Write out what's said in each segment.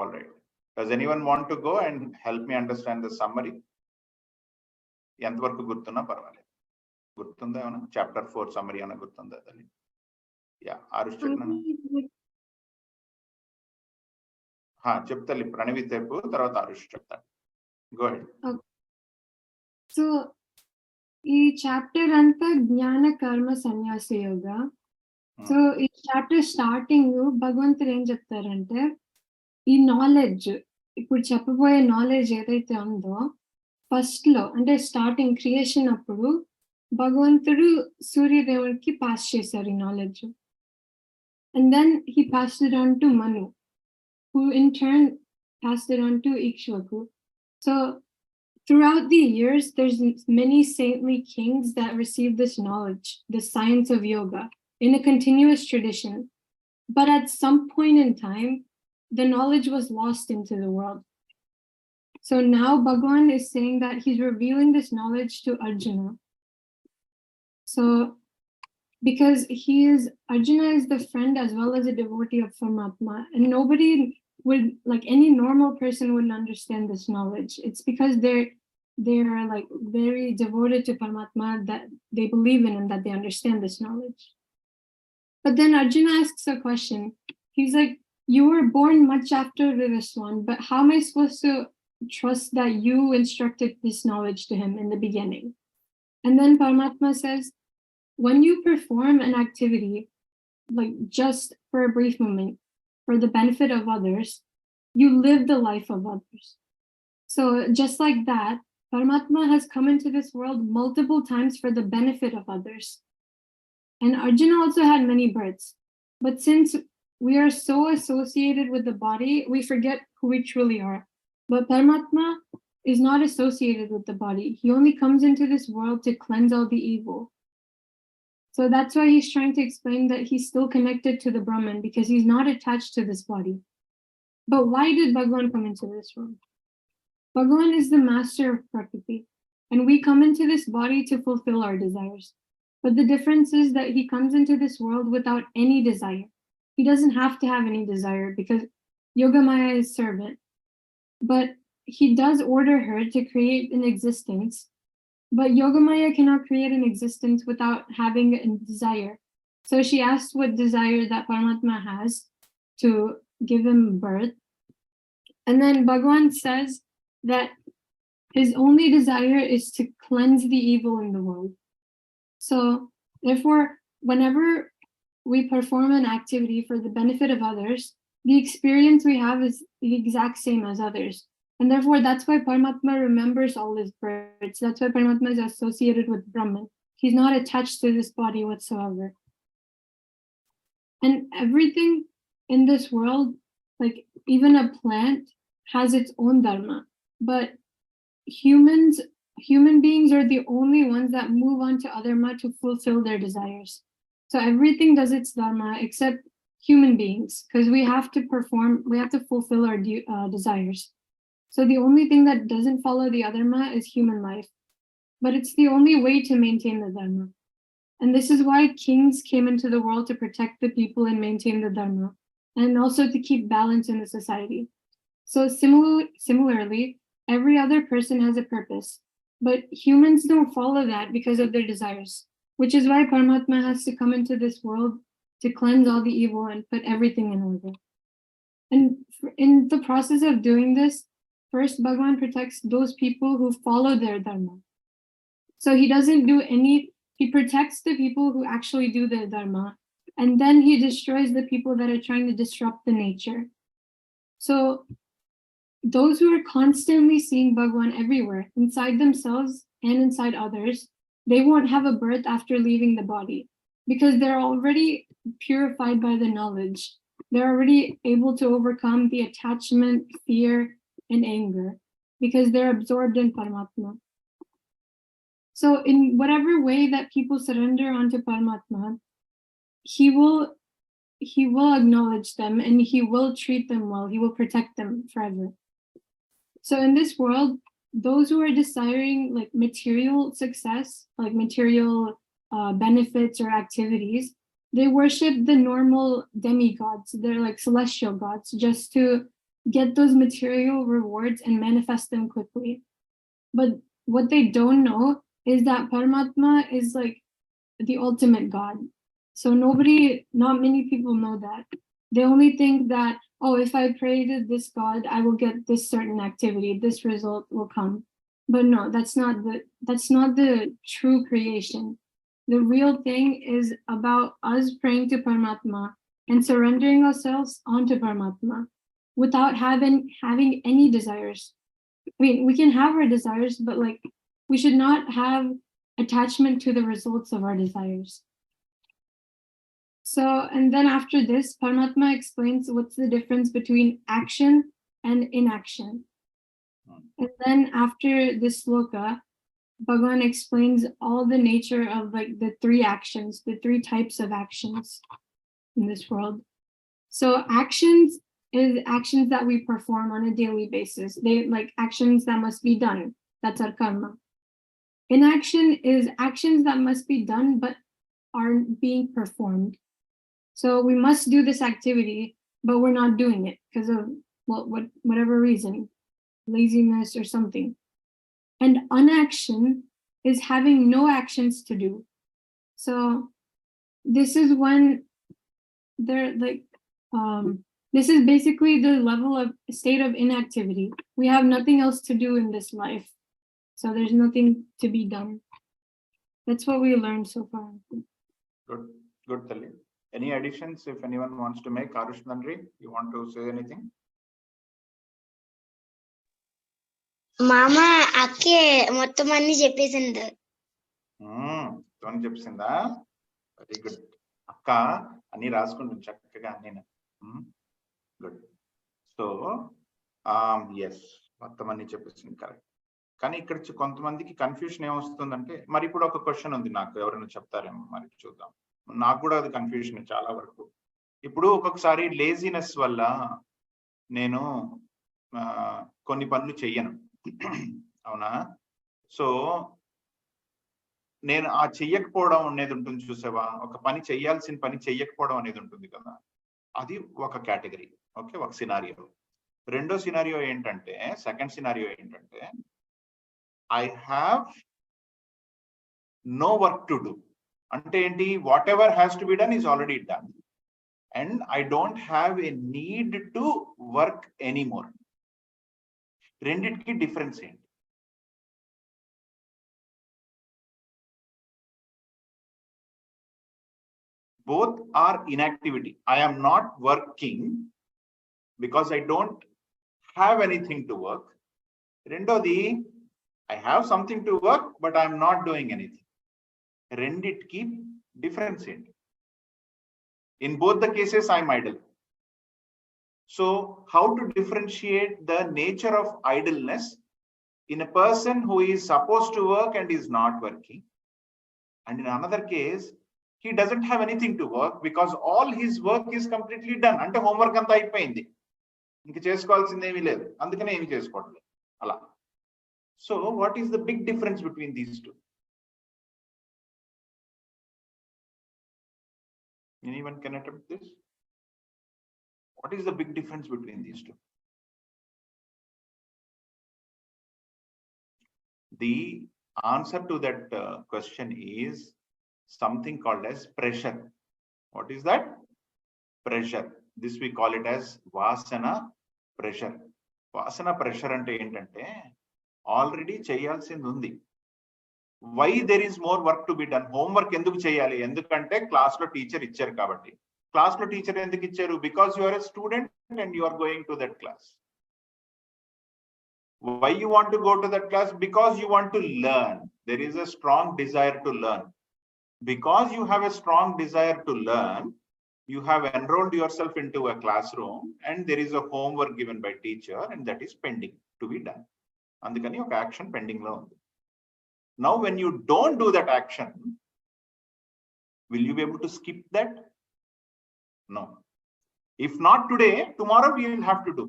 All right. Does anyone want to go and help me understand the summary? ఎంతవరకు గుర్తున్నా పర్వాలేదు. గుర్తుందా ఏమన్నా? Chapter 4 summary ఏమన్నా గుర్తుందా? యా, ఆరుష్ చెప్పినాను. చెప్తాలి. ప్రణవి చెప్పు, తర్వాత ఆరుష్ చెప్తాను. Go head. సో ఈ చాప్టర్ అంతా జ్ఞాన కర్మ సన్యాస యోగ. సో ఈ చాప్టర్ స్టార్టింగ్ భగవంతుడు ఏం చెప్తారంటే, ఈ నాలెడ్జ్, ఇప్పుడు చెప్పబోయే నాలెడ్జ్ ఏదైతే ఉందో, ఫస్ట్ లో అంటే స్టార్టింగ్ క్రియేషన్ అప్పుడు భగవంతుడు సూర్యదేవుడికి పాస్ చేశారు ఈ knowledge. And then he passed it on to Manu, who in turn passed it on to Ikshvaku. So throughout the years, there's many saintly kings that received this knowledge, the science of yoga, in a continuous tradition. But at some point in time, the knowledge was lost into the world. So now Bhagwan is saying that he's revealing this knowledge to Arjuna. So because Arjuna is the friend as well as a devotee of Paramatma, and nobody would, like any normal person wouldn't understand this knowledge. It's because they're like very devoted to Paramatma, that they believe in and that they understand this knowledge. But then Arjuna asks a question. He's like, you were born much after this one, but how am I supposed to trust that you instructed this knowledge to him in the beginning? And then Paramatma says, when you perform an activity, like just for a brief moment, for the benefit of others, you live the life of others. So just like that, Paramatma has come into this world multiple times for the benefit of others. And Arjuna also had many births. But since we are so associated with the body, we forget who we truly are. But Paramatma is not associated with the body. He only comes into this world to cleanse all the evil. So that's why he's trying to explain that he's still connected to the Brahman, because he's not attached to this body. But why did Bhagwan come into this world? Bhagwan is the master of Prakriti, and we come into this body to fulfill our desires. But the difference is that he comes into this world without any desire. He doesn't have to have any desire because Yogamaya is servant. But he does order her to create an existence. But Yogamaya cannot create an existence without having a desire. So she asks what desire that Paramatma has to give him birth. And then Bhagwan says that his only desire is to cleanse the evil in the world. So therefore, whenever we perform an activity for the benefit of others, the experience we have is the exact same as others. And therefore, that's why Paramatma remembers all his births. That's why Paramatma is associated with Brahman. He's not attached to this body whatsoever. And everything in this world, like even a plant, has its own dharma. But human beings are the only ones that move on to adharma to fulfill their desires. So everything does its dharma except human beings, because we have to fulfill our desires. So the only thing that doesn't follow the adharma is human life. But it's the only way to maintain the dharma. And this is why kings came into the world to protect the people and maintain the dharma, and also to keep balance in the society. So similarly, every other person has a purpose, but humans don't follow that because of their desires, which is why Paramatma has to come into this world to cleanse all the evil and put everything in order. And in the process of doing this, first Bhagwan protects those people who follow their dharma. So he protects the people who actually do their dharma, and then he destroys the people that are trying to disrupt the nature. So those who are constantly seeing Bhagwan everywhere, inside themselves and inside others, they won't have a birth after leaving the body, because they're already purified by the knowledge. They're already able to overcome the attachment, fear, and anger, because they're absorbed in Paramatma. So in whatever way that people surrender onto Paramatma, he will acknowledge them and he will treat them well. He will protect them forever. So in this world, those who are desiring like material success, like material benefits or activities, they worship the normal demigods. They're like celestial gods, just to get those material rewards and manifest them quickly. But what they don't know is that Paramatma is like the ultimate God. So not many people know that. They only think that, oh, if I pray to this God, I will get this certain activity, this result will come. But no, that's not the true creation. The real thing is about us praying to Paramatma and surrendering ourselves onto Paramatma without having any desires. I mean, we can have our desires, but like we should not have attachment to the results of our desires. So, and then after this, Paramatma explains what's the difference between action and inaction. And then after this sloka, Bhagavan explains all the nature of like the three actions, the three types of actions in this world. So actions is actions that we perform on a daily basis. They like actions that must be done. That's our karma. Inaction is actions that must be done but aren't being performed. So we must do this activity, but we're not doing it because of whatever reason, laziness or something. And unaction is having no actions to do. So this is when they're like, this is basically the level of state of inactivity. We have nothing else to do in this life. So there's nothing to be done. That's what we learned so far. Good, Tali. Any additions if anyone wants to make? Arush Nandri, you want to say anything? Mama, అక్కే మొత్తం అన్ని చెప్పేసింది. చెప్పిందా? Very good. అక్క అన్ని రాసుకుంటుంది చక్కగా నేను. Good. So yes, మొత్తం అన్ని చెప్పేసింది, కరెక్ట్. కానీ ఇక్కడ కొంతమందికి కన్ఫ్యూషన్ ఏమొస్తుందంటే, మరి ఇప్పుడు ఒక క్వశ్చన్ ఉంది నాకు, ఎవరైనా చెప్తారేమో, మరి చూద్దాం. నాకు కూడా అది కన్ఫ్యూషన్ చాలా వరకు. ఇప్పుడు ఒక్కొక్కసారి లేజినెస్ వల్ల నేను కొన్ని పనులు చెయ్యను, అవునా? సో నేను ఆ చెయ్యకపోవడం అనేది ఉంటుంది చూసావా, ఒక పని చెయ్యాల్సిన పని చెయ్యకపోవడం అనేది ఉంటుంది కదా, అది ఒక కేటగిరీ. ఓకే, ఒక సినారియో. రెండో సినారియో ఏంటంటే, సెకండ్ సినారియో ఏంటంటే, I have no work to do. అంటే ఏంటి, what ever has to be done is already done and I don't have a need to work anymore. రెండిటికి డిఫరెన్స్ ఏంటి? Both are inactivity. I am not working because I don't have anything to work. రెండోది, I have something to work, but I am not doing anything. రెండిటికి difference ఏంటి? In both the cases, I am idle. So, how to differentiate the nature of idleness in a person who is supposed to work and is not working, and in another case, he doesn't have anything to work because all his work is completely done. అంటే homework అంతా అయిపోయింది, ఇంక చేసుకోవాల్సింది ఏమీ లేదు, అందుకనే ఏమి చేసుకోవట్లేదు అలా. So what is the big difference between these two? Anyone can attempt this? What is the big difference between these two? The answer to that question is something called as pressure. What is that? Pressure. This we call it as vasana pressure. Vasana pressure ante entante already cheyalsindi undi. Why there is more work to be done? Homework enduku cheyali? Endukante class lo teacher icharu kabatti. Class lo teacher enduku icharu? Because you are a student and you are going to that class. Why you want to go to that class? Because you want to learn. There is a strong desire to learn. Because you have a strong desire to learn, you have enrolled yourself into a classroom and there is a homework given by teacher and that is pending to be done. Andukani oka action pending lo undi. Now when you don't do that action, will you be able to skip that? No. If not today, tomorrow we will have to do.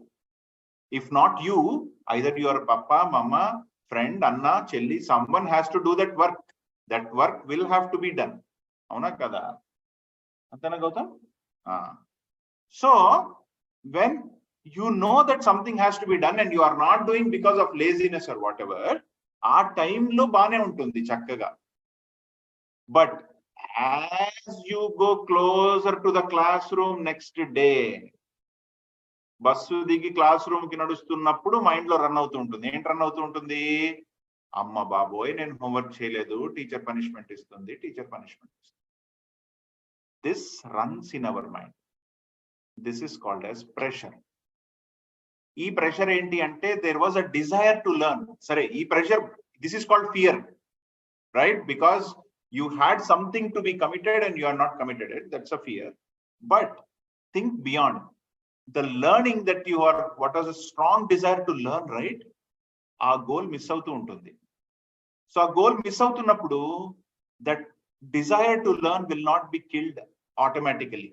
If not you, either your papa, mama, friend, anna, chelli, someone has to do that work. That work will have to be done. Avuna kada? Antana Gautam? So when you know that something has to be done and you are not doing because of laziness or whatever, ఆ టైంలో బానే ఉంటుంది చక్కగా. But as you go closer to the class room next day, bus దిగి class room కి నడుస్తున్నప్పుడు mind లో run అవుతూ ఉంటుంది. ఏంటి రన్ అవుతూ ఉంటుంది? అమ్మ బాబోయ్, నేను హోంవర్క్ చేయలేదు, టీచర్ పనిష్మెంట్ ఇస్తుంది, టీచర్ పనిష్మెంట్ ఇస్తుంది. This runs in our mind. This is called as pressure. ఈ ప్రెషర్ ఏంటి అంటే there was a desire to learn. సరే, ఈ pressure, this is called fear, right? Because you had something to be committed and you are not committed it, that's a fear. But think beyond the learning that you are, what was a strong desire to learn, right? Our goal miss avutu untundi. So our goal miss avutunnappudu, that desire to learn will not be killed automatically,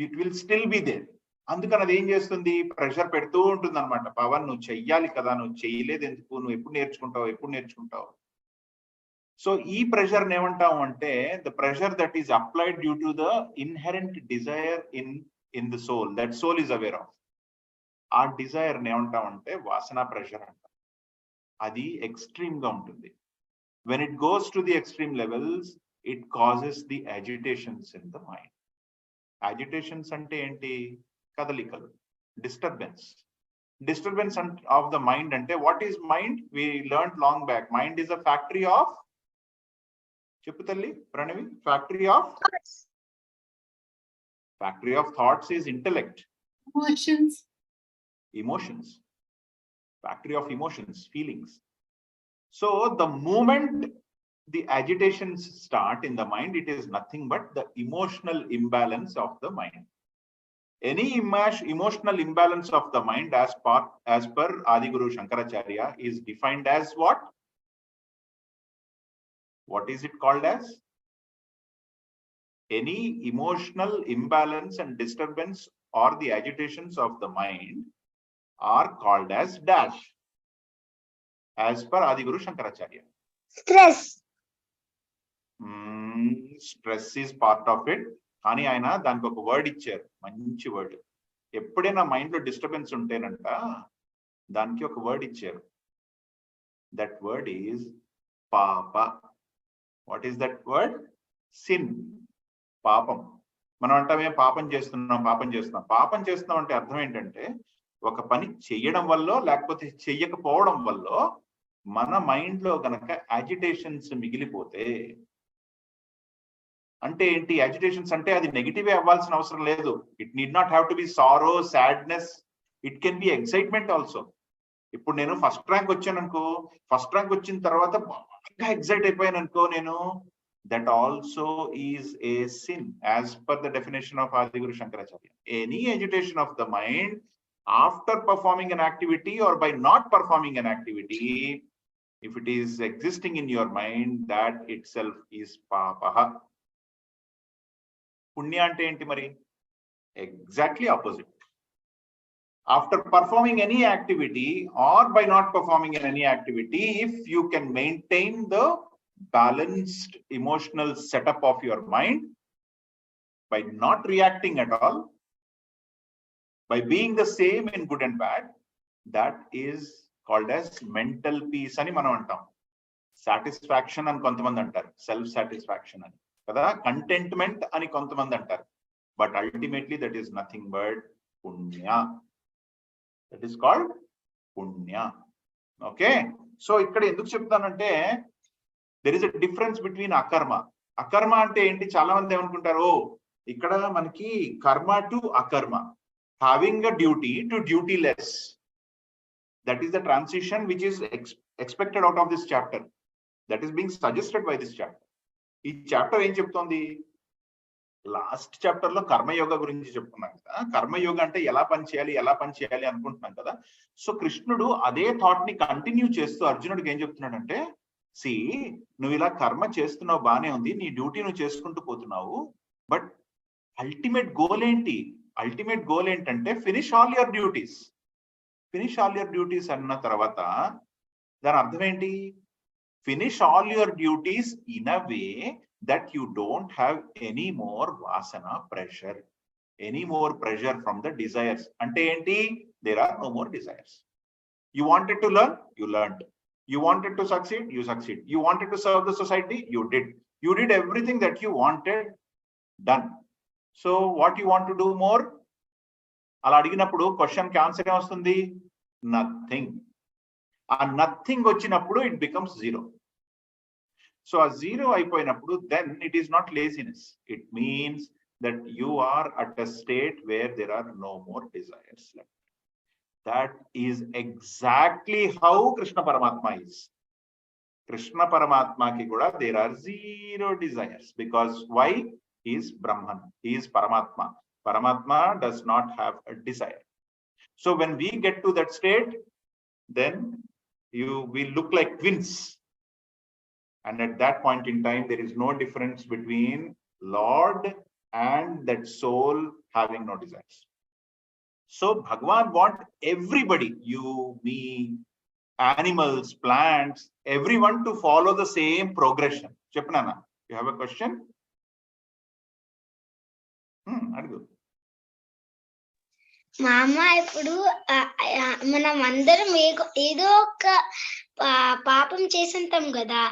it will still be there. అందుకని అది ఏం చేస్తుంది? Pressure పెడుతూ ఉంటుంది అనమాట. పవన్, నువ్వు చెయ్యాలి కదా, నువ్వు చేయలేదు ఎందుకు, నువ్వు ఎప్పుడు నేర్చుకుంటావు. సో ఈ ప్రెషర్ ఏమంటాము అంటే, the pressure that is applied due to the inherent desire in the soul, that soul is aware of. ఆ డిజైర్ ఏమంటామంటే వాసన ప్రెషర్ అంట. అది ఎక్స్ట్రీమ్ గా ఉంటుంది. When it goes to the extreme levels, it causes the agitations in the mind. Agitations అంటే ఏంటి? కదలికలు, డిస్టర్బెన్స్ ఆఫ్ ద మైండ్. అంటే what is mind? We learned long back, mind is a factory of, చెప్పు తల్లి Pranavi, factory of thoughts is intellect, emotions, factory of emotions, feelings. So the moment the agitations start in the mind, it is nothing but the emotional imbalance of the mind. Any emotional imbalance of the mind, as per Adi Guru Shankaracharya, is defined as what? What is it called as? Any emotional imbalance and disturbance or the agitations of the mind are called as dash, as per Adi Guru Shankaracharya. Stress. Stress is part of it. కానీ ఆయన దానికి ఒక word ఇచ్చారు, మంచి word. ఎప్పుడైనా mind లో disturbance ఉంటేనంట, దానికి ఒక వర్డ్ ఇచ్చారు. దట్ వర్డ్ ఈజ్ పాప. What is that word? Sin, పాపం. మనం అంటామే పాపం చేస్తున్నాం. పాపం చేస్తున్నాం అంటే అర్థం ఏంటంటే, ఒక పని చెయ్యడం వల్ల లేకపోతే చెయ్యకపోవడం వల్ల మన మైండ్ లో గనక యాజిటేషన్స్ మిగిలిపోతే, అంటే ఏంటి యాజిటేషన్స్ అంటే? అది నెగిటివ్ అవ్వాల్సిన అవసరం లేదు. It need not have to be sorrow, sadness, it can be excitement also. ఇప్పుడు నేను ఫస్ట్ ర్యాంక్ వచ్చాను అనుకో, ఫస్ట్ ర్యాంక్ వచ్చిన తర్వాత బాగా ఎక్సైట్ అయిపోయాను అనుకో నేను, that also is a sin as per the definition of Adi Guru Shankaracharya. Any agitation of the mind after performing an activity or by not performing an activity, if it is existing in your mind, that itself is papa. Punya ante enti mari? Exactly opposite. After performing any activity or by not performing any activity, if you can maintain the balanced emotional setup of your mind by not reacting at all, by being the same in good and bad, that is called as mental peace అని మనం అంటాం. Satisfaction అని కొంతమంది అంటారు, self satisfaction అని కదా, contentment అని కొంతమంది అంటారు. But ultimately that is nothing but పుణ్య. దట్ ఈస్ కాల్డ్ పుణ్య. ఓకే, సో ఇక్కడ ఎందుకు చెప్తానంటే, there is a difference between అకర్మ. అకర్మ అంటే ఏంటి? చాలా మంది ఏమనుకుంటారు, ఇక్కడ మనకి కర్మ టు అకర్మ, having a duty to dutyless. That is the transition which is expected out of this chapter. That is being suggested by this chapter. ఈ చాప్టర్ ఏం చెప్తోంది? లాస్ట్ చాప్టర్ లో కర్మయోగ గురించి చెప్పుకున్నాం కదా. కర్మయోగ అంటే ఎలా పని చేయాలి అనుకుంటున్నాం కదా. సో కృష్ణుడు అదే థాట్ ని కంటిన్యూ చేస్తూ అర్జునుడికి ఏం చెప్తున్నాడంటే, సి, నువ్వు ఇలా కర్మ చేస్తున్నావు, బానే ఉంది, నీ డ్యూటీ నువ్వు చేసుకుంటూ పోతున్నావు, బట్ అల్టిమేట్ గోల్ ఏంటి? అల్టిమేట్ గోల్ ఏంటంటే ఫినిష్ ఆల్ యువర్ డ్యూటీస్ అన్న తర్వాత దాని అర్థం ఏంటి? Finish all your duties in a way that you don't have any more వాసన pressure. any more pressure from the desires. Ante enti? There are no more desires. You wanted to learn, you learned. You wanted to succeed, you succeed. You wanted to serve the society, you did. You did everything that you wanted, done. So what you want to do more? అలా అడిగినప్పుడు question కి answer ఏమొస్తుంది? Nothing. ఆ nothing వచ్చినప్పుడు it becomes zero. So ఆ zero అయిపోయినప్పుడు then it is not laziness. It means that you are at a state where there are no more desires left. That is exactly how Krishna Paramatma is. Krishna Paramatma ki kuda there are zero desires, because why? He is Brahman, he is Paramatma. Paramatma does not have a desire. So when we get to that state, then we look like twins, and at that point in time there is no difference between Lord and that soul having no desires. So Bhagwan want everybody, you, me, animals, plants, everyone to follow the same progression. Chepnana, you have a question? Adigu. మామ ఇప్పుడు మనం అందరం ఏదో ఒక పాపం చేసింటాం కదా.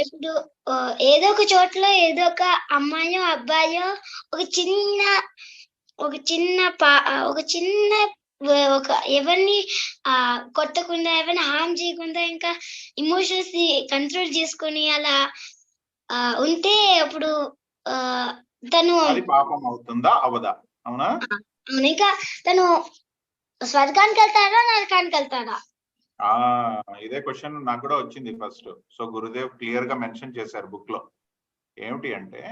ఇప్పుడు ఏదో ఒక చోట్ల ఏదో ఒక అమ్మాయో అబ్బాయో ఒక చిన్న ఎవరిని కొట్టకుండా, ఎవరిని హార్మ్ చేయకుండా, ఇంకా ఇమోషన్స్ ని కంట్రోల్ చేసుకొని అలా ఉంటే అప్పుడు తను పాపం అవుతుందా అవదా? అవునా? ఇంకా తను స్వర్గానికి వెళ్తాడా నరకానికి వెళ్తాడా? ఇదే క్వశ్చన్ నాకు కూడా వచ్చింది ఫస్ట్. సో గురుదేవ్ క్లియర్ గా మెన్షన్ చేశారు బుక్ లో. ఏమిటి అంటే,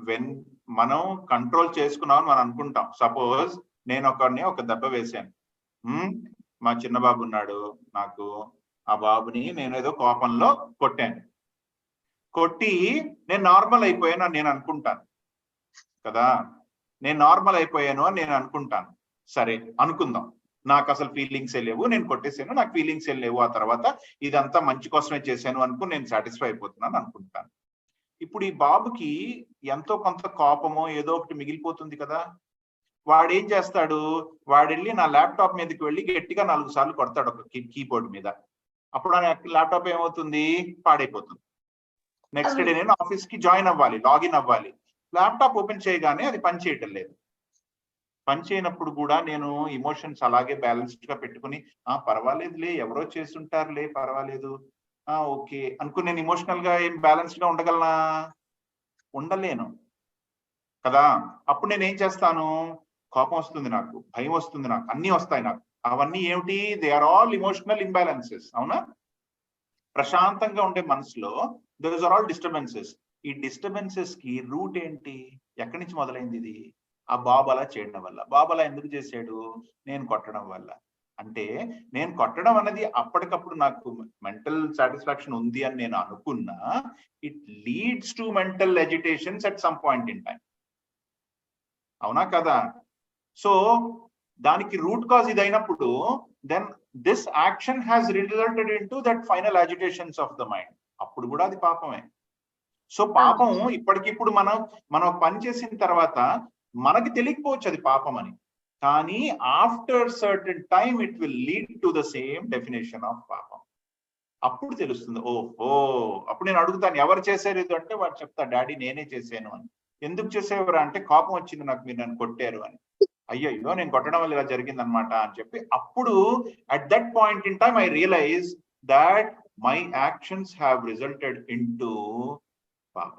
వెన్ మనం కంట్రోల్ చేసుకున్నామని మనం అనుకుంటాం. సపోజ్ నేను ఒక దెబ్బ వేసాను. మా చిన్న బాబు ఉన్నాడు, నాకు ఆ బాబుని నేను ఏదో కోపంలో కొట్టాను. కొట్టి నేను నార్మల్ అయిపోయాను అని నేను అనుకుంటాను కదా. నేను నార్మల్ అయిపోయాను అని నేను అనుకుంటాను. సరే అనుకుందాం, నాకు అసలు ఫీలింగ్స్ లేవు, నేను కొట్టేసాను, నాకు ఫీలింగ్స్ లేవు, ఆ తర్వాత ఇదంతా మంచి కోసమే చేశాను అనుకుని నేను సాటిస్ఫై అయిపోతున్నాను అనుకుంటాను. ఇప్పుడు ఈ బాబుకి ఎంతో కొంత కోపమో ఏదో ఒకటి మిగిలిపోతుంది కదా. వాడు ఏం చేస్తాడు? వాడు వెళ్ళి నా ల్యాప్టాప్ మీదకి వెళ్ళి గట్టిగా 4 సార్లు కొడతాడు ఒక కీబోర్డ్ మీద. అప్పుడు ఆ ల్యాప్టాప్ ఏమవుతుంది? పాడైపోతుంది. నెక్స్ట్ డే నేను ఆఫీస్ కి జాయిన్ అవ్వాలి, లాగిన్ అవ్వాలి. ల్యాప్టాప్ ఓపెన్ చేయగానే అది పని చేయటం లేదు. పని చేయనప్పుడు కూడా నేను ఇమోషన్స్ అలాగే బ్యాలెన్స్డ్ గా పెట్టుకుని పర్వాలేదులే, ఎవరో చేస్తుంటారులే, పర్వాలేదు, ఓకే అనుకుని నేను ఇమోషనల్ గా ఏం బ్యాలెన్స్డ్ గా ఉండగలనా? ఉండలేను కదా. అప్పుడు నేను ఏం చేస్తాను? కోపం వస్తుంది నాకు, భయం వస్తుంది నాకు, అన్ని వస్తాయి నాకు. అవన్నీ ఏమిటి? They are all emotional imbalances. అవునా? ప్రశాంతంగా ఉండే మనసులో దోస్ ఆర్ ఆల్ డిస్టర్బెన్సెస్. ఈ డిస్టర్బెన్సెస్ కి రూట్ ఏంటి? ఎక్కడి నుంచి మొదలైంది ఇది? ఆ బాబు అలా చేయడం వల్ల. బాబు అలా ఎందుకు చేశాడు? నేను కొట్టడం వల్ల. అంటే నేను కొట్టడం అనేది అప్పటికప్పుడు నాకు మెంటల్ సాటిస్ఫాక్షన్ ఉంది అని నేను అనుకున్నా, it leads to mental agitations at some point in time. అవునా కదా? సో దానికి రూట్ కాజ్ ఇది అయినప్పుడు then this action has resulted in to that final agitations of the mind. అప్పుడు కూడా అది పాపమే. సో పాపం ఇప్పటికిప్పుడు మనం పని చేసిన తర్వాత మనకి తెలియకపోవచ్చు అది పాపం అని, కానీ after certain time it will lead to the same definition of పాపం. అప్పుడు తెలుస్తుంది, ఓహో. అప్పుడు నేను అడుగుతాను, ఎవరు చేశారు ఇది అంటే వాడు చెప్తా, డాడీ నేనే చేశాను అని. ఎందుకు చేసేవారు అంటే, కోపం వచ్చింది నాకు, మీరు నన్ను కొట్టారు అని. అయ్యో నేను కొట్టడం వల్ల ఇలా జరిగింది అనమాట అని చెప్పి, అప్పుడు at that point in time I realise that my actions have resulted into పాప.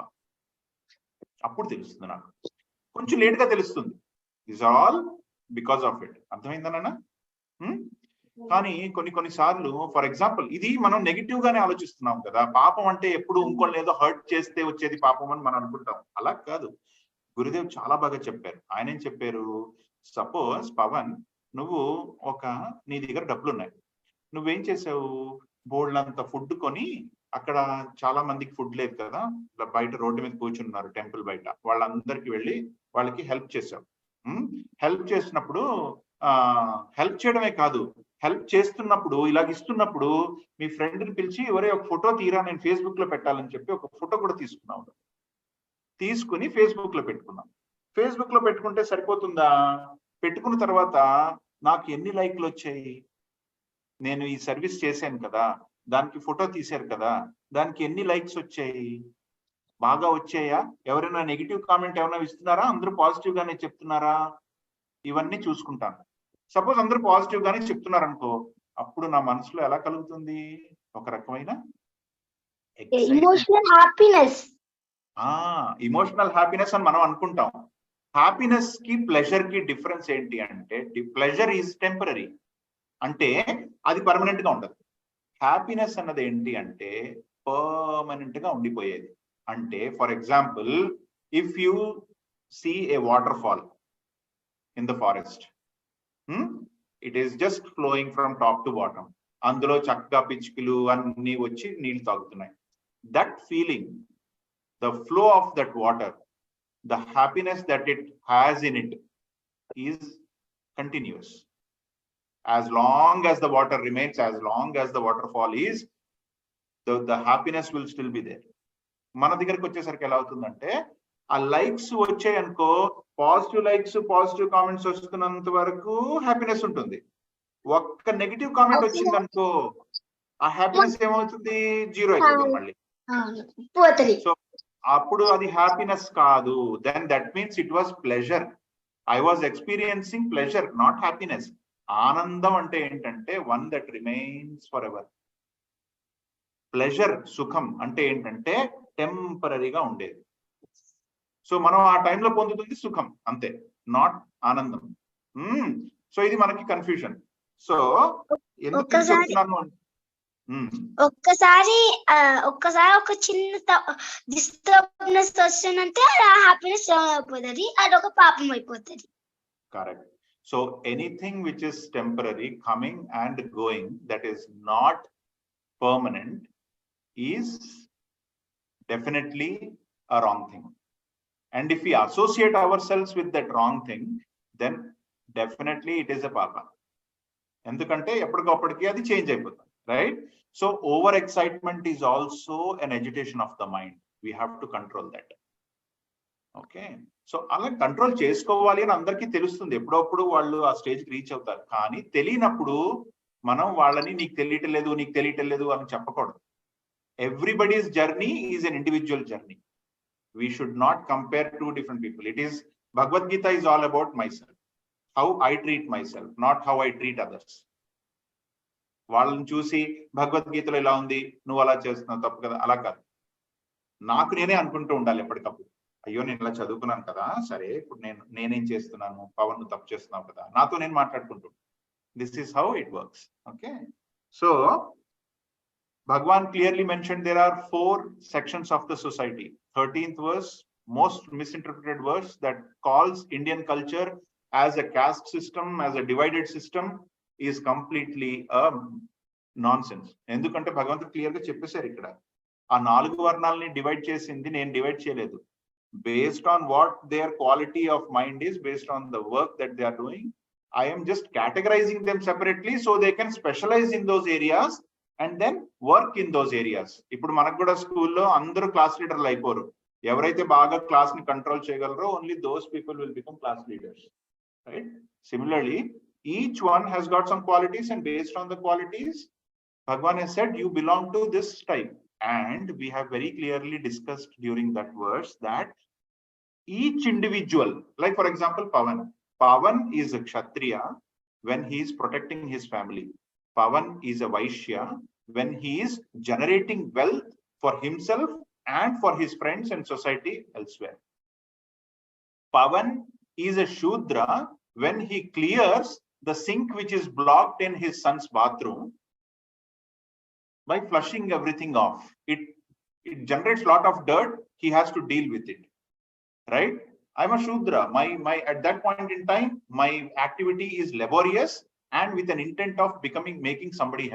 అప్పుడు తెలుస్తుంది నాకు, కొంచెం లేట్ గా తెలుస్తుంది. Is all because of it. అర్థమైందన్నా? కానీ కొన్ని సార్లు, ఫర్ ఎగ్జాంపుల్, ఇది మనం నెగిటివ్ గానే ఆలోచిస్తున్నాం కదా. పాపం అంటే ఎప్పుడు ఇంకోళ్ళు ఏదో హర్ట్ చేస్తే వచ్చేది పాపం అని మనం అనుకుంటాం. అలా కాదు. గురుదేవ్ చాలా బాగా చెప్పారు. ఆయన ఏం చెప్పారు? సపోజ్ పవన్, నువ్వు నీ దగ్గర డబ్బులు ఉన్నాయి, నువ్వేం చేసావు? బోర్డులంత ఫుడ్ కొని, అక్కడ చాలా మందికి ఫుడ్ లేదు కదా, బయట రోడ్డు మీద కూర్చున్నారు టెంపుల్ బయట, వాళ్ళందరికి వెళ్ళి వాళ్ళకి హెల్ప్ చేసావు. హెల్ప్ చేసినప్పుడు హెల్ప్ చేయడమే కాదు, హెల్ప్ చేస్తున్నప్పుడు ఇలాగ ఇస్తున్నప్పుడు మీ ఫ్రెండ్ని పిలిచి, ఎవరే ఒక ఫోటో తీరా, నేను ఫేస్బుక్ లో పెట్టాలని చెప్పి ఒక ఫోటో కూడా తీసుకున్నావు. తీసుకుని ఫేస్బుక్ లో పెట్టుకున్నాం. ఫేస్బుక్ లో పెట్టుకుంటే సరిపోతుందా? పెట్టుకున్న తర్వాత నాకు ఎన్ని లైక్లు వచ్చాయి, నేను ఈ సర్వీస్ చేశాను కదా, దానికి ఫోటో తీశారు కదా, దానికి ఎన్ని లైక్స్ వచ్చాయి, బాగా వచ్చాయా, ఎవరైనా నెగిటివ్ కామెంట్ ఏమైనా ఇస్తున్నారా, అందరూ పాజిటివ్ గానే చెప్తున్నారా, ఇవన్నీ చూసుకుంటాను. సపోజ్ అందరూ పాజిటివ్ గానే చెప్తున్నారు అనుకో, అప్పుడు నా మనసులో ఎలా కలుగుతుంది, ఒక రకమైన ఎమోషనల్ హ్యాపీనెస్. ఇమోషనల్ హ్యాపీనెస్ అని మనం అనుకుంటాం. హ్యాపీనెస్ కి ప్లెజర్ కి డిఫరెన్స్ ఏంటి అంటే, ప్లెజర్ ఈజ్ టెంపరరీ, అంటే అది పర్మనెంట్ గా ఉండదు. హ్యాపీనెస్ అన్నది ఏంటి అంటే పర్మనెంట్ గా ఉండిపోయేది. అంటే for example, if you see a waterfall in the forest, it is just flowing from top to bottom, అందులో చక్కగా పిచ్చుకలు అన్ని వచ్చి నీళ్లు తాగుతున్నాయి. That feeling, the flow of that water, the happiness that it has in it is continuous. As long as the water remains, as long as the waterfall is, the happiness will still be there. మన దగ్గరికి వచ్చేసరికి ఎలా అవుతుందంటే, ఆ likes వచ్చాయి అనుకో, positive likes positive comments వస్తున్నంత వరకు happiness ఉంటుంది. ఒక్క నెగిటివ్ కామెంట్ వచ్చింది అనుకో, ఆ హ్యాపీనెస్ ఏమవుతుంది, జీరో అయిపోతుంది మళ్ళీ. సో అప్పుడు అది హ్యాపీనెస్ కాదు. Then that means it was pleasure. I was experiencing pleasure, not happiness. ఆనందం అంటే ఏంటంటే one that remains forever. Pleasure, సుఖం అంటే ఏంటంటే టెంపరీగా ఉండేది. సో మనం ఆ టైంలో పొందుతుంది సుఖం అంతే, నాట్ ఆనందం. సో ఇది మనకి కన్ఫ్యూజన్. సో ఎందుకు చెప్తున్నాను, ఒక్కసారి ఒక చిన్న డిస్టర్బెన్స్ వచ్చిందంటే ఆ హ్యాపీనెస్ అయిపోతుంది, అదొక పాపం అయిపోతుంది. Correct. So anything which is temporary, coming and going, that is not permanent, is definitely a wrong thing. And if we associate ourselves with that wrong thing, then definitely it is a papa. ఎందుకంటే ఎప్పటికప్పటికి అది change అయిపోతుంది, right? So over excitement is also an agitation of the mind. We have to control that. Okay, so అలా control చేసుకోవాలి అని అందరికీ తెలుస్తుంది, ఎప్పుడప్పుడు వాళ్ళు ఆ స్టేజ్కి రీచ్ అవుతారు. కానీ తెలియనప్పుడు మనం వాళ్ళని నీకు తెలియటం లేదు అని చెప్పకూడదు. Everybody's journey is an individual journey. We should not compare two different people. It is, Bhagavad Gita is all about myself, how I treat myself, not how I treat others. వాళ్ళని చూసి భగవద్గీతలో ఇలా ఉంది, నువ్వు అలా చేస్తున్నావు తప్పు కదా, అలా కాదు. నాకు నేనే అనుకుంటూ ఉండాలి ఎప్పటికప్పుడు, అయ్యో నేను ఇలా చదువుకున్నాను కదా, సరే ఇప్పుడు నేనేం చేస్తున్నాను, పవన్ నువ్వు తప్పు చేస్తున్నావు కదా, నాతో నేను మాట్లాడుకుంటూ. This is how it works. Okay, so Bhagwan clearly mentioned there are 4 sections of the society. 13th verse, most misinterpreted verse, that calls Indian culture as a caste system, as a divided system, is completely nonsense. ఎందుకంటే భగవంతుడు clear గా చెప్పేశారు ఇక్కడ, ఆ 4 వర్ణాలని divide చేసింది నేను divide చేయలేదు. Based on what their quality of mind is, based on the work that they are doing, I am just categorizing them separately so they can specialize in those areas and then work in those areas. ఇప్పుడు మనకు కూడా స్కూల్లో అందరూ class లీడర్లు అయిపోరు. ఎవరైతే బాగా class ని control చేయగలరో only those people will become class leaders, right? Similarly, each one has got some qualities, and based on the qualities, Bhagwan has said you belong to this type. And we have very clearly discussed during that verse that each individual, like for example Pavan is a Kshatriya when he is protecting his family. Pavan is a Vaishya when he is generating wealth for himself and for his friends and society elsewhere. Pavan is a Shudra when he clears the sink which is blocked in his son's bathroom by flushing everything off. It generates a lot of dirt, he has to deal with it, right? I'm a Shudra. My at that point in time, my activity is laborious and with an intent of making somebody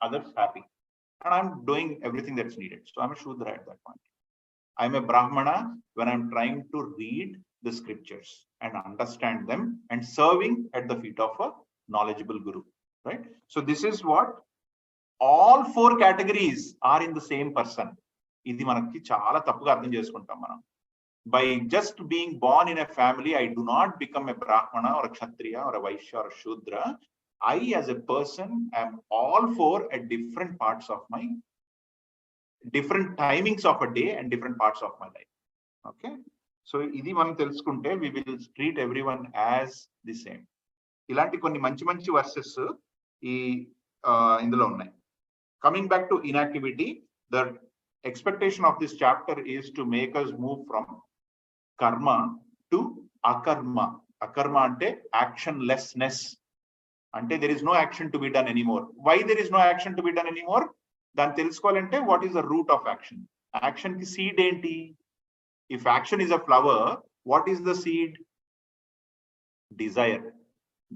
others happy, and I'm doing everything that's needed. So I'm a Shudra at that point. I'm a Brahmana when I'm trying to read the scriptures and understand them and serving at the feet of a knowledgeable guru, right? So this is what all 4 categories are in the same person. ఇది మనకి చాలా తప్పుగా అర్థం చేసుకుంటాం మనం. by just being born in a family, I do not become a Brahmana or a Kshatriya or a Vaishya or a Shudra. I, as a person, am all for at different parts of my different timings of a day and different parts of my life. Okay. So, ఇది మనం తెలుసుకుంటే we will treat everyone as the same. ఇలాంటి కొన్ని మంచి మంచి versus ఈ ఇందులో ఉన్నాయి. Coming back to inactivity, the expectation of this chapter is to make us move from karma to akarma. Akarma ante actionlessness. Ante there is no action to be done anymore. Why there is no action to be done anymore? Dan telusukovalante what is the root of action? Action ki seed enti? If action is a flower, what is the seed? Desire.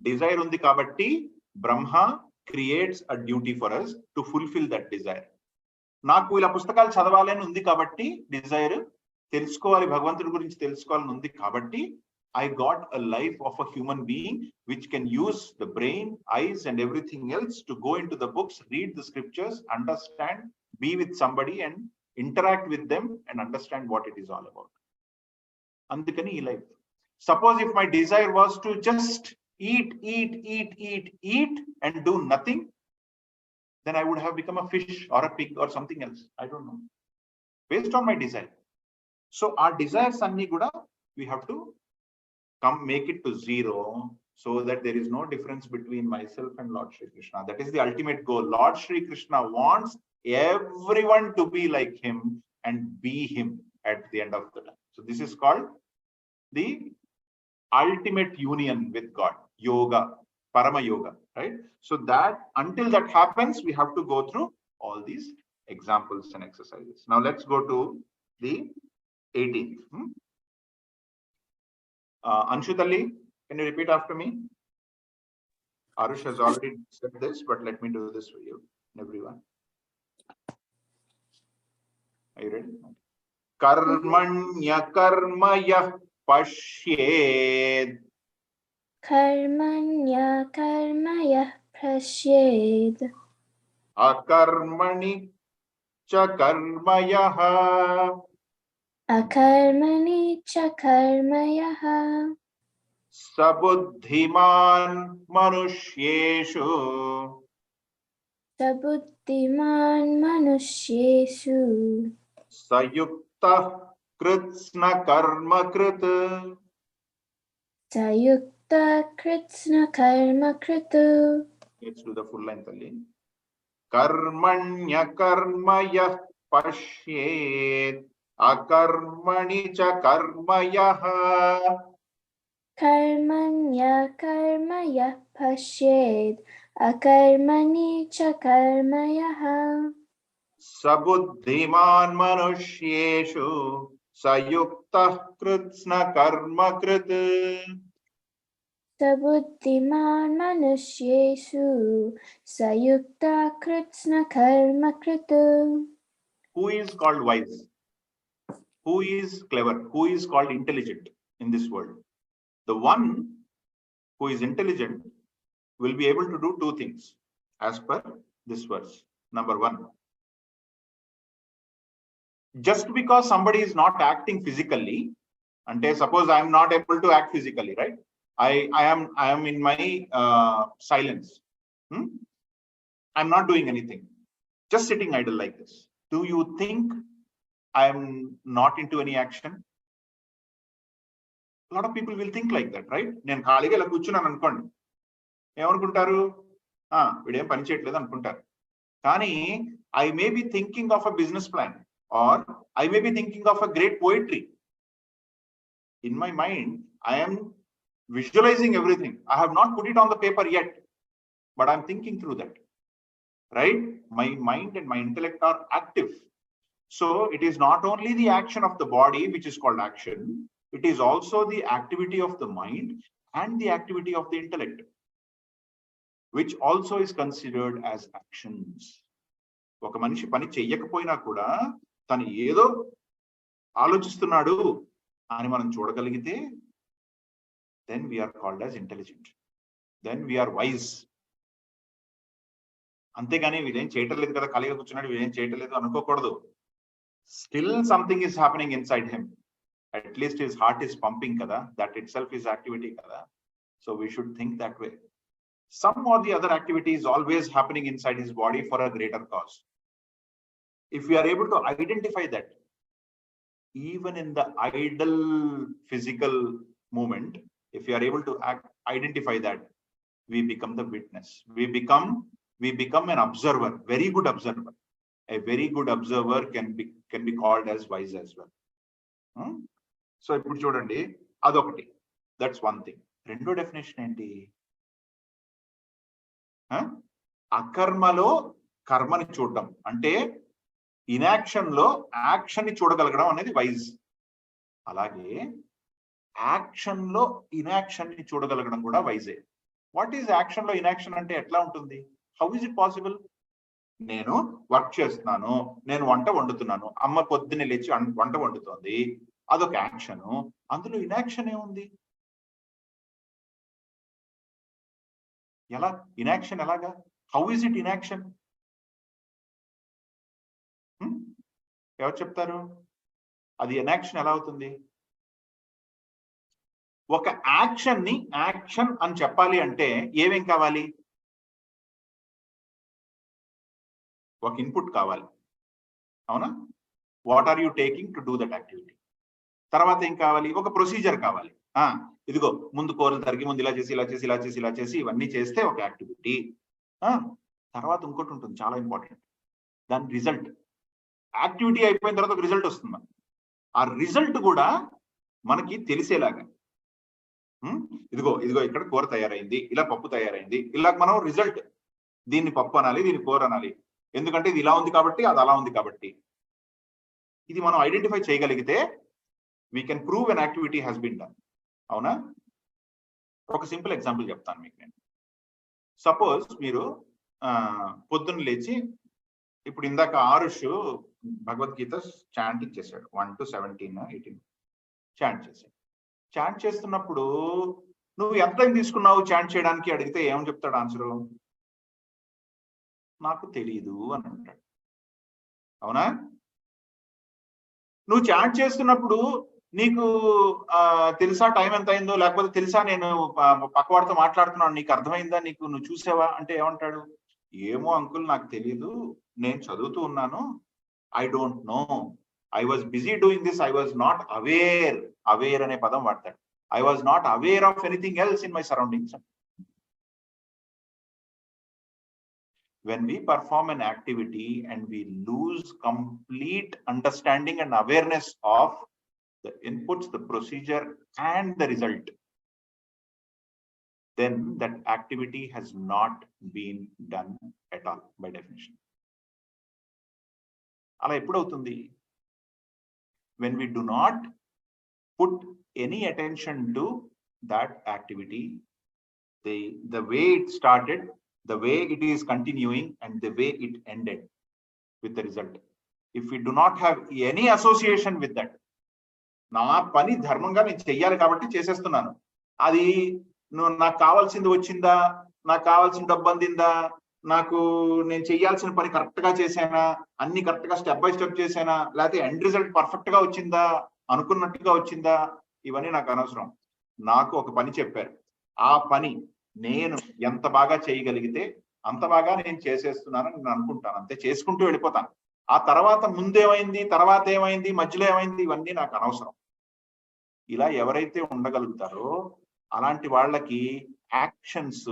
Desire undi kabatti Brahma creates a duty for us to fulfill that desire. నాకు ఇలా పుస్తకాలు చదవాలని ఉంది కాబట్టి Dzire, తెలుసుకోవాలి భగవంతుడి గురించి తెలుసుకోవాలని ఉంది కాబట్టి I got a life of a human being which can use the brain, eyes and everything else to go into the books, read the scriptures, understand, be with somebody and interact with them and understand what it is all about. Andukani ee life. Suppose if my desire was to just eat and do nothing, then I would have become a fish or a pig or something else. I don't know. Based on my desire. So our desires anni kuda we have to make it to zero so that there is no difference between myself and Lord Shri Krishna. That is the ultimate goal. Lord Shri Krishna wants everyone to be like him and be him at the end of the day. So this is called the ultimate union with God, yoga, parama yoga, right? So that until that happens, we have to go through all these examples and exercises. Now let's go to the 18th. Anshutalli, can you repeat after me? Arush has already said this, but let me do this for you, everyone. Are you ready? Karmanya karmaya pashyed. Karmanya karmaya pashyed. Akarmani cha karmayaha. Akarmani cha karmayaha. Sabuddhiman manushyeshu. Sabuddhiman manusyeshu. Sayukta kritsna karma krit. Sayukta kritsna karma kritu. Let's do the full line, Talli. Karmanya karmaya pashyed. Akarmani cha karmayaha. Karmanya karmaya pashyed. Akarmani cha karmayaha. Sabuddhiman manushyeshu. Sayukta kritsna karma krit. Sabuddhiman manusyeshu. Sayukta kritsna karma kritu. Who is called wise? Who is clever? Who is called intelligent in this world? The one who is intelligent will be able to do two things as per this verse. Number one, just because somebody is not acting physically, and suppose I am not able to act physically, right? I am in my silence. I'm not doing anything, just sitting idle like this. Do you think I am not into any action? A lot of people will think like that, right? నేను ఖాళీగా ఇలా కూర్చున్నాను అనుకోండి, ఏమనుకుంటారు? వీడేం పని చేయట్లేదు అనుకుంటారు. కానీ I may be thinking of a business plan, or I may be thinking of a great poetry. In my mind, I am visualizing everything. I have not put it on the paper yet, but I'm thinking through that, right? My mind and my intellect are active. So it is not only the action of the body, which is called action, it is also the activity of the mind and the activity of the intellect, which also is considered as actions. ఒక మనిషి పని చెయ్యకపోయినా కూడా తను ఏదో ఆలోచిస్తున్నాడు అని మనం చూడగలిగితే, then we are called as intelligent. Then we are wise. అంతేగాని వీడేం చేయటలేదు కదా, ఖాళీగా కూర్చున్నాడు, వీడేం చేయటలేదు అనుకోకూడదు. Still something is happening inside him. at least his heart is pumping kada, that itself is activity kada. So we should think that way. Some or the other activity is always happening inside his body for a greater cause. If we are able to identify that, even in the idle physical movement, if we are able to identify that, we become the witness. We become an observer, very good observer. A very good observer can be called as wise as well. So ఇప్పుడు చూడండి, అదొకటి. That's one thing. రెండో definition ఏంటి? అకర్మలో కర్మని చూడడం అంటే ఇనాక్షన్ లో action ని చూడగలగడం అనేది వైజ్. అలాగే యాక్షన్ లో ఇనాక్షన్ ని చూడగలగడం కూడా వైజే. వాట్ ఈజ్ యాక్షన్ లో ఇనాక్షన్ అంటే ఎట్లా ఉంటుంది? How is it possible? నేను వర్క్ చేస్తున్నాను, నేను వంట వండుతున్నాను, అమ్మ పొద్దున్నే లేచి వంట వండుతోంది, అదొక యాక్షన్. అందులో ఇనాక్షన్ ఏముంది? ఎలా ఇనాక్షన్? ఎలాగా? How is it inaction? ఎవరు చెప్తారు? అది ఇనాక్షన్ ఎలా అవుతుంది? ఒక యాక్షన్ ని యాక్షన్ అని చెప్పాలి అంటే ఏమేం కావాలి? ఒక ఇన్పుట్ కావాలి, అవునా? What are you taking to do that activity? తర్వాత ఏం కావాలి? ఒక ప్రొసీజర్ కావాలి. ఇదిగో ముందు కూరలు తరిగి ముందు ఇలా చేసి ఇలా చేసి ఇలా చేసి ఇలా చేసి ఇవన్నీ చేస్తే ఒక యాక్టివిటీ. తర్వాత ఇంకోటి ఉంటుంది చాలా ఇంపార్టెంట్, దాని రిజల్ట్. యాక్టివిటీ అయిపోయిన తర్వాత ఒక రిజల్ట్ వస్తుంది. ఆ రిజల్ట్ కూడా మనకి తెలిసేలాగా, ఇదిగో ఇదిగో ఇక్కడ కూర తయారైంది, ఇలా పప్పు తయారైంది, ఇలా మనం రిజల్ట్, దీన్ని పప్పు అనాలి, దీన్ని కూర అనాలి, ఎందుకంటే ఇది ఇలా ఉంది కాబట్టి అది అలా ఉంది కాబట్టి. ఇది మనం ఐడెంటిఫై చేయగలిగితే we can prove an activity has been done. అవునా? ఒక సింపుల్ ఎగ్జాంపుల్ చెప్తాను మీకు నేను. సపోజ్ మీరు పొద్దున్న లేచి, ఇప్పుడు ఇందాక ఆరుష్ భగవద్గీత చాంటింగ్ చేశాడు, 1 to 17, 18 చాంట్ చేశాడు. చాంట్ చేస్తున్నప్పుడు నువ్వు ఎంత టైం తీసుకున్నావు చాంట్ చేయడానికి అడిగితే ఏమని చెప్తాడు ఆన్సరు? నాకు తెలియదు అని అంటాడు. అవునా? నువ్వు చాంట్ చేస్తున్నప్పుడు నీకు తెలుసా టైం ఎంత అయిందో, లేకపోతే తెలుసా నేను పక్కవాడితో మాట్లాడుతున్నాను, నీకు అర్థమైందా, నువ్వు చూసావా అంటే ఏమంటాడు? ఏమో అంకుల్ నాకు తెలియదు, నేను చదువుతూ ఉన్నాను, I don't know, I was busy doing this, I was not aware. Aware అనే పదం వాడతాడు. I was not aware of anything else in my surroundings. When we perform an activity and we lose complete understanding and awareness of the inputs, the procedure and the result, then that activity has not been done at all by definition. Ala eppudu avutundi? When we do not put any attention to that activity, the way it started, the way it is continuing, and the way it ended with the result. If we do not have any association with that, నా పని ధర్మంగా నేను చెయ్యాలి కాబట్టి చేసేస్తున్నాను, అది నాకు కావాల్సింది వచ్చిందా, నాకు కావాల్సిన డబ్బు అందిందా, నాకు నేను చెయ్యాల్సిన పని కరెక్ట్ గా చేశానా, అన్ని కరెక్ట్ గా స్టెప్ బై స్టెప్ చేశానా, లేకపోతే ఎండ్ రిజల్ట్ పర్ఫెక్ట్ గా వచ్చిందా, అనుకున్నట్టుగా వచ్చిందా, ఇవన్నీ నాకు అనవసరం. నాకు ఒక పని చెప్పారు, ఆ పని నేను ఎంత బాగా చేయగలిగితే అంత బాగా నేను చేసేస్తున్నానని నేను అనుకుంటాను, అంతే, చేసుకుంటూ వెళ్ళిపోతాను. ఆ తర్వాత ముందేమైంది, తర్వాత ఏమైంది, మధ్యలో ఏమైంది, ఇవన్నీ నాకు అనవసరం. ఇలా ఎవరైతే ఉండగలుగుతారో అలాంటి వాళ్ళకి యాక్షన్స్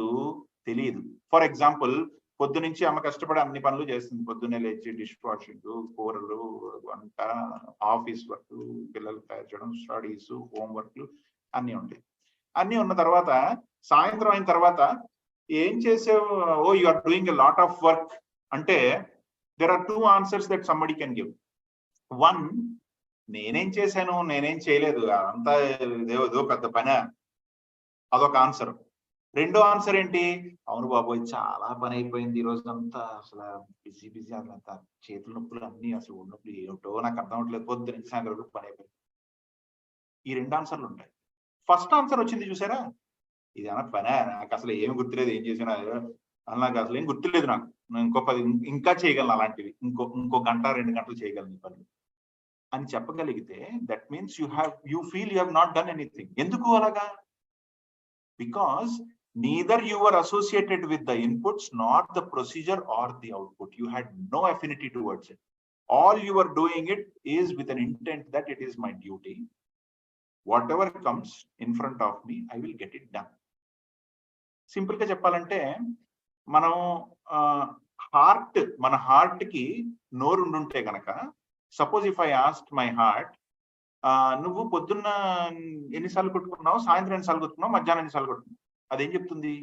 తెలియదు. ఫర్ ఎగ్జాంపుల్, పొద్దు నుంచి అమ్మ కష్టపడి అన్ని పనులు చేస్తుంది, పొద్దున్నే లేచి డిష్ వాషింగ్, కూరలు, వంట, ఆఫీస్ వర్క్, పిల్లలు తయారు చేయడం, స్టడీస్, హోంవర్క్లు అన్ని ఉంటాయి. అన్ని ఉన్న తర్వాత సాయంత్రం అయిన తర్వాత ఏం చేసావు? Oh you are doing a lot of work అంటే there are two answers that somebody can give. One, నేనేం చేశాను, నేనేం చేయలేదు, అంతా ఏదో పెద్ద పని, అదొక ఆన్సర్. రెండో ఆన్సర్ ఏంటి? అవును బాబోయ్ చాలా పని అయిపోయింది ఈ రోజు అంతా, అసలు బిజీ అంతా, చేతుల నొప్పులు అన్ని, అసలు నొప్పులు ఏమిటో నాకు అర్థం అవట్లేదు, పొద్దు నుంచి సాయంత్రం వరకు పని అయిపోయింది. ఈ రెండు ఆన్సర్లు ఉంటాయి. ఫస్ట్ ఆన్సర్ వచ్చింది చూసారా, ఇది అన్న పనే, నాకు అసలు ఏం గుర్తులేదు, ఏం చేసినా నాకు అసలు ఏం గుర్తులేదు, నాకు ఇంకా చేయగలను అలాంటివి, ఇంకో గంట 2 గంటలు చేయగలను ఈ పనులు. అని చెప్పగలిగితే that means you feel you have not done anything. ఎందుకు అలాగా? Because neither you were associated with the inputs nor the procedure or the output. You had no affinity towards it. All you were doing it is with an intent that it is my duty. Whatever comes in front of me, I will get it done. Simple గా చెప్పాలంటే మనం మన heart కి నోరు ఉండుంటే కనుక, suppose if I ask my heart, నువ్వు పొద్దున్న ఎన్నిసార్లు కొట్టుకున్నావు, సాయంత్రం ఎన్నిసార్లు కొట్టుకున్నావు, మధ్యాహ్నం ఎన్నిసార్లు కొట్టుకున్నావు, అదేం చెప్తుంది?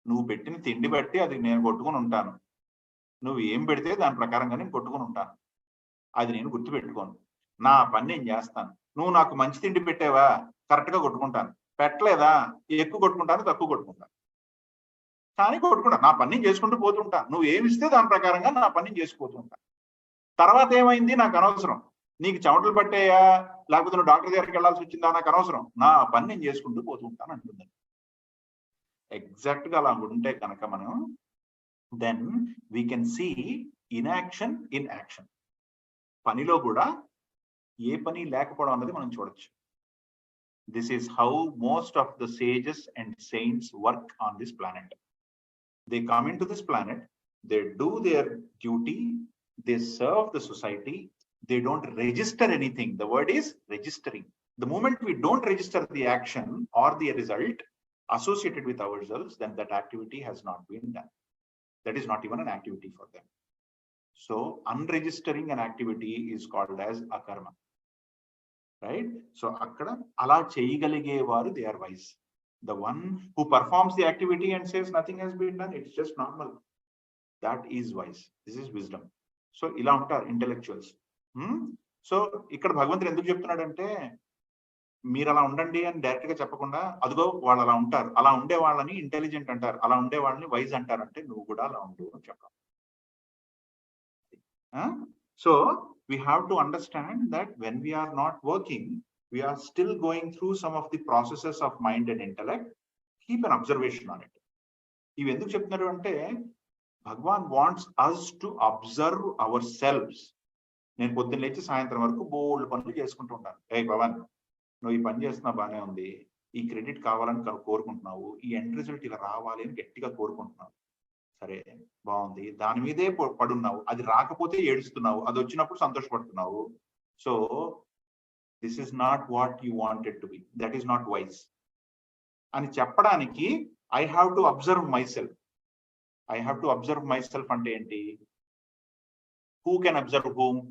నువ్వు పెట్టిన తిండి బట్టి అది నేను కొట్టుకుని ఉంటాను, నువ్వు ఏం పెడితే దాని ప్రకారంగా నేను కొట్టుకుని ఉంటాను, అది నేను గుర్తుపెట్టుకోను, నా పని నేను చేస్తాను. నువ్వు నాకు మంచి తిండి పెట్టావా, కరెక్ట్ గా కొట్టుకుంటాను, పెట్టలేదా ఎక్కువ కొట్టుకుంటాను, తక్కువ కొట్టుకుంటాను, కానీ కొట్టుకుంటాను, నా పని చేసుకుంటూ పోతుంటాను. నువ్వు ఏమి ఇస్తే దాని ప్రకారంగా నా పని చేసుకుపోతుంటాను. తర్వాత ఏమైంది నాకు అనవసరం, నీకు చెమటలు పట్టాయా లేకపోతే నువ్వు డాక్టర్ దగ్గరికి వెళ్ళాల్సి వచ్చిందా నాకు అనవసరం, నా పని నేను చేసుకుంటూ పోతుంటాను అంటుంది. ఎగ్జాక్ట్ గా అలా ఉంటే కనుక మనం then we can see inaction in action. పనిలో కూడా ఏ పని లేకపోవడం అన్నది మనం చూడొచ్చు. This is how most of the sages and saints work on this planet. They come in to this planet, they do their duty, they serve the society, they don't register anything. The word is registering. The moment we don't register the action or the result associated with ourselves, then that activity has not been done. That is not even an activity for them. So unregistering an activity is called as akarma, right? So akkada ala cheyigalige varu, they are wise. The one who performs the activity and says nothing has been done, it's just normal, that is wise. This is wisdom. So ila untaru intellectuals. So ఇక్కడ భగవంతుడు ఎందుకు చెప్తున్నాడంటే, మీరు అలా ఉండండి అని direct గా చెప్పకుండా, అదిగో వాళ్ళు అలా ఉంటారు, అలా ఉండే వాళ్ళని ఇంటెలిజెంట్ అంటారు, అలా ఉండే వాళ్ళని వైజ్ అంటారు, అంటే నువ్వు కూడా అలా ఉండు అని చెప్పాలి. So we have to understand that when we're not working, we're still going through some of the processes of mind and intellect. Keep an observation on it. ఇవి ఎందుకు చెప్తున్నారు అంటే, Bhagavan wants us to observe ourselves. నేను పొద్దున్న లేచి సాయంత్రం వరకు బోల్డ్ పనులు చేసుకుంటూ ఉంటాను. ఏ భవన్, నువ్వు ఈ పని చేస్తున్నా బాగానే ఉంది, ఈ క్రెడిట్ కావాలని కోరుకుంటున్నావు, ఈ ఎండ్ రిజల్ట్ ఇలా రావాలి అని గట్టిగా కోరుకుంటున్నావు, సరే బాగుంది, దాని మీదే పడున్నావు, అది రాకపోతే ఏడుస్తున్నావు, అది వచ్చినప్పుడు సంతోషపడుతున్నావు. So this is not what you wanted to be, that is not wise అని చెప్పడానికి I have to observe myself. I have to observe myself అంటే ఏంటి? Who can observe whom?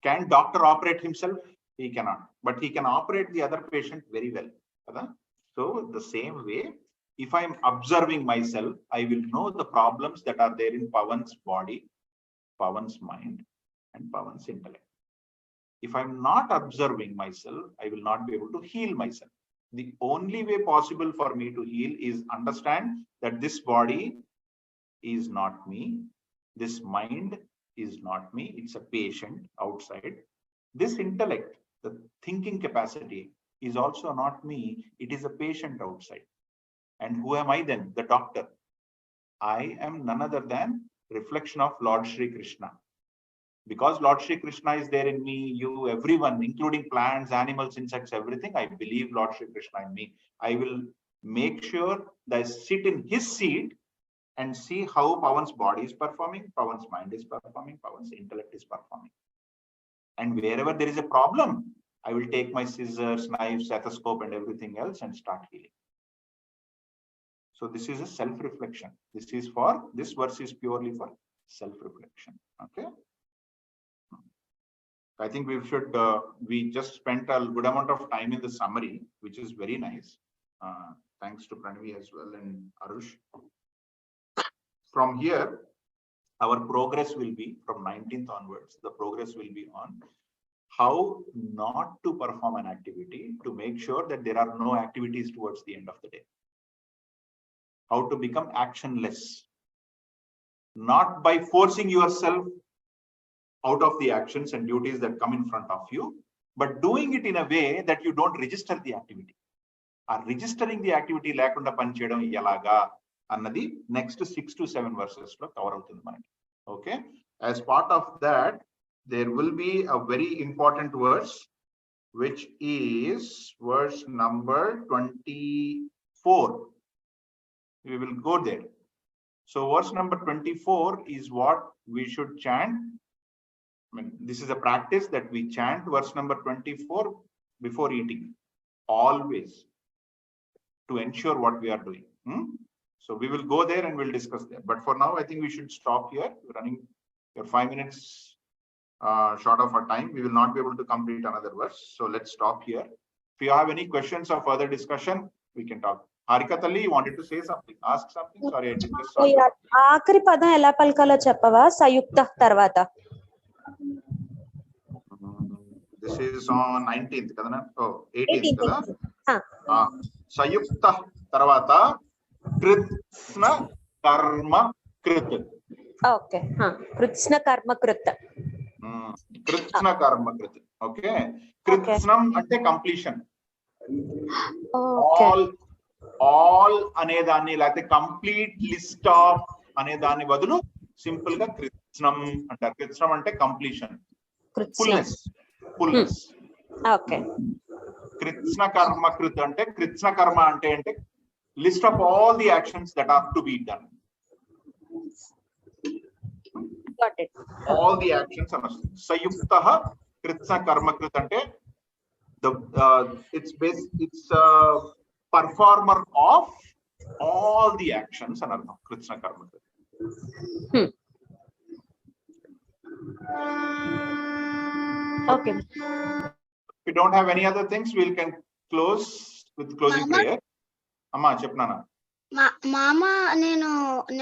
Can doctor operate himself? He cannot, but he can operate the other patient very well. So the same way, if I am observing myself, I will know the problems that are there in Pawan's body, Pawan's mind, and Pawan's intellect. If I'm not observing myself, I will not be able to heal myself. The only way possible for me to heal is understand that this body is not me, this mind is not me, it's a patient outside. This intellect, the thinking capacity, is also not me, it is a patient outside. And who am I then? The doctor. I am none other than reflection of Lord Shri Krishna. Because Lord Shri Krishna is there in me, you, everyone, including plants, animals, insects, everything, I believe Lord Shri Krishna in me. I will make sure that I sit in his seat and see how Pawan's body is performing, Pawan's mind is performing, Pawan's intellect is performing. And wherever there is a problem, I will take my scissors, knives, stethoscope and everything else and start healing. So this is a self-reflection. This verse is purely for self-reflection. Okay. I think we just spent a good amount of time in the summary, which is very nice. Thanks to Pranavi as well and Arush. From here, our progress will be from 19th onwards. The progress will be on how not to perform an activity to make sure that there are no activities towards the end of the day. How to become actionless. Not by forcing yourself out of the actions and duties that come in front of you, but doing it in a way that you don't register the activity. Or registering the activity lekunda pani cheyadam elaga అన్నది next 6 to 7 verses లో cover అవుతుంది మనకి. Okay, as part of that there will be a very important verse, which is verse number 24. We will go there. So verse number 24 is what we should chant. I mean, this is a practice that we chant verse number 24 before eating, always, to ensure what we are doing. So we will go there and we'll discuss there. But for now, I think we should stop here. We're running, your 5 minutes short of our time. We will not be able to complete another verse. So let's stop here. If you have any questions or further discussion, we can talk. Harika Talli, you wanted to say something, ask something? Sorry, I did just saw you. ఆఖరి పదం ఎలా పలకాలో చెప్పవా? సయుక్త తర్వాత. This is on 19th kada? Oh, 18th kada? Sayukta tarvata kritsna karma krit. Okay. Kritsna karma krit. Kritsna karma krit. Okay. Kritsnam ante completion. Okay. All అనేదాన్ని లేకపోతే complete list of అనేదాన్ని బదులు simple గా కృత్స్నం అంటారు. కృత్స్నం అంటే కంప్లీషన్, ఫుల్నెస్. ఓకే. కృత్స్న కర్మ కృత్ అంటే, కృత్స్న కర్మ అంటే list of all the actions that are to be done. Got it. All the actions అని వస్తుంది. సంయుక్తః కృత్స్న కర్మ కృత్ అంటే it's performer of all the actions and artham krishna karma. Okay. If we don't have any other things, we can close with closing Mama? prayer. Amma chepnana. మామ నేను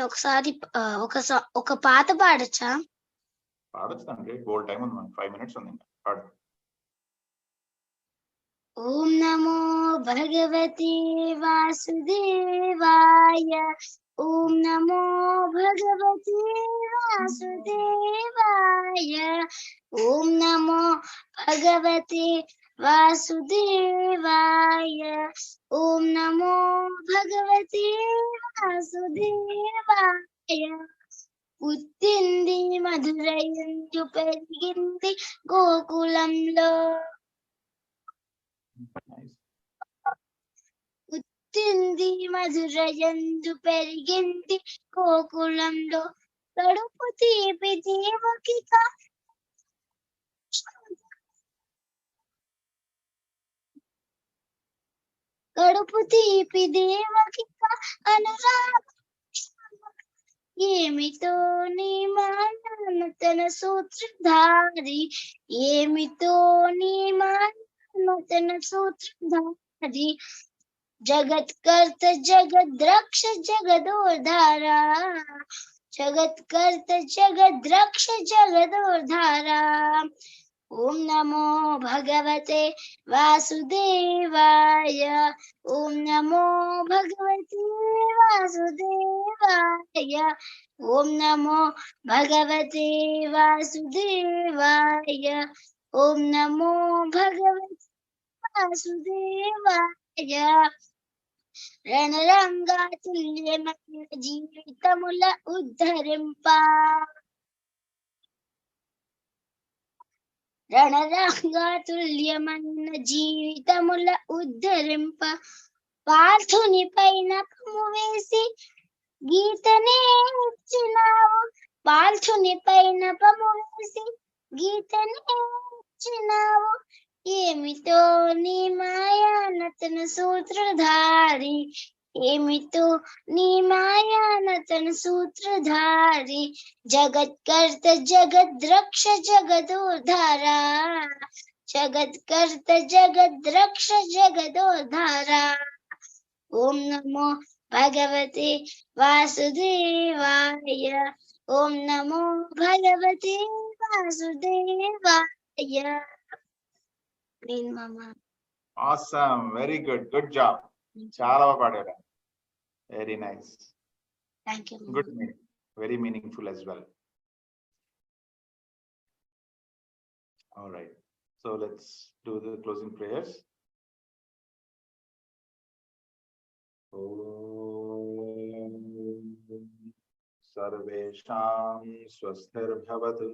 ఒకసారి ఒక పాట పాడచ్చా? పాడొచ్చుదండి, gold time ఉంది, 5 minutes ఉంది. పాడు. ఓం నమో భగవతే వాసుదేవాయ. ఓం నమో భగవతే వాసుదేవాయ. ఓం నమో భగవతే వాసుదేవాయ. ఓం నమో భగవతే వాసుదేవాయ. పుట్టింది మధురయందు పెరిగింది గోకులంలో. పుట్టింది మధురయందు పెరిగింది గోకులంలో. కడుపు తీపి దేవకి అనురాగ. ఏమితో నీ మాయ తన సూత్రధారి. ఏమితో నీ మాయ తన సూత్రధారి. జగత్కర్త జగద్రక్ష జగదోర్ధారా. జగత్కర్త జగద్రక్ష జగదోర్ధారా. ఓం నమో భగవతే వాసుదేవాయ. ఓం నమో భగవతే వాసుదేవాయ. ఓం నమో భగవతే వాసుదేవాయ. ఓం నమో భగవతే వాసుదేవాయ. రణరంగా తుల్యమైన జీవితముల ఉద్ధరింప. రణరంగా తుల్యమైన జీవితముల ఉద్ధరింప. పార్థుని పైన కము వేసి గీతనే ఇచ్చినావు. పార్థుని పైన కము వేసి గీతనే ఇచ్చినావు. ఏమితో నీ మాయానతన సూత్రధారి. ఏమితో నీ మాయానతన సూత్రధారి. జగత్కర్త జగద్రక్ష జగదోర్ధారా. జగత్కర్త జగద్రక్ష జగదోర్ధారా. ఓం నమో భగవతే వాసుదేవాయ. ఓం నమో భగవతే వాసుదేవాయ. Awesome, very good, good job. Chala baga paadaru. Very nice. Thank you. Good, very meaningful as well. All right, so let's do the closing prayers. Om Sarvesham Swasthir Bhavatu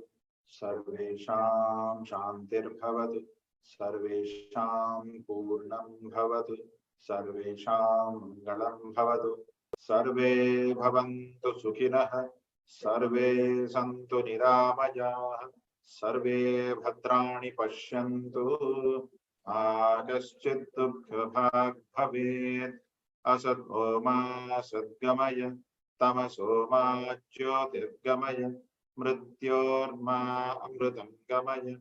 सर्वेषां शान्तिर्भवतु, सर्वेषां पूर्णं भवतु, सर्वेषां मङ्गलं भवतु, सर्वे भवन्तु सुखिनः, सर्वे सन्तु निरामयाः, सर्वे भद्राणि पश्यन्तु, मा कश्चित् दुःखभाग् भवेत्। असतो मा सद्गमय, तमसो मा ज्योतिर्गमय, मृत्योर्मा अमृतं गमय।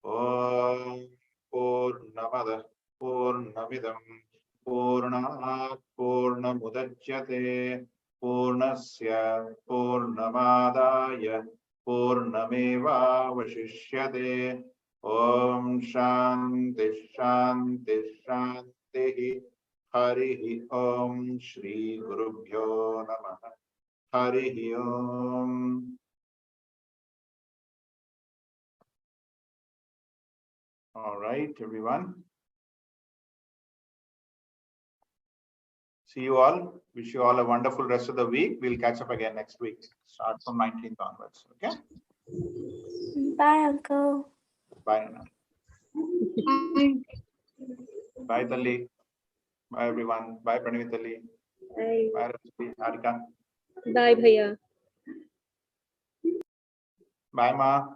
ॐ पूर्णमदः पूर्णमिदं पूर्णात् पूर्णमुदच्यते, पूर्णस्य पूर्णमादाय पूर्णमेवावशिष्यते। ॐ शान्ति शान्ति शान्तिः। हरिः ॐ श्री गुरुभ्यो नमः। हरिः ॐ। All right, everyone. See you all. Wish you all a wonderful rest of the week. We'll catch up again next week. Start from 19th onwards. Okay. Bye, Uncle. Bye, Nana. Bye, Tali. Bye, everyone. Bye, Pranavitali. Bye. Bye, Rashmi, Harika. Bye, Bhaiya. Bye, Ma.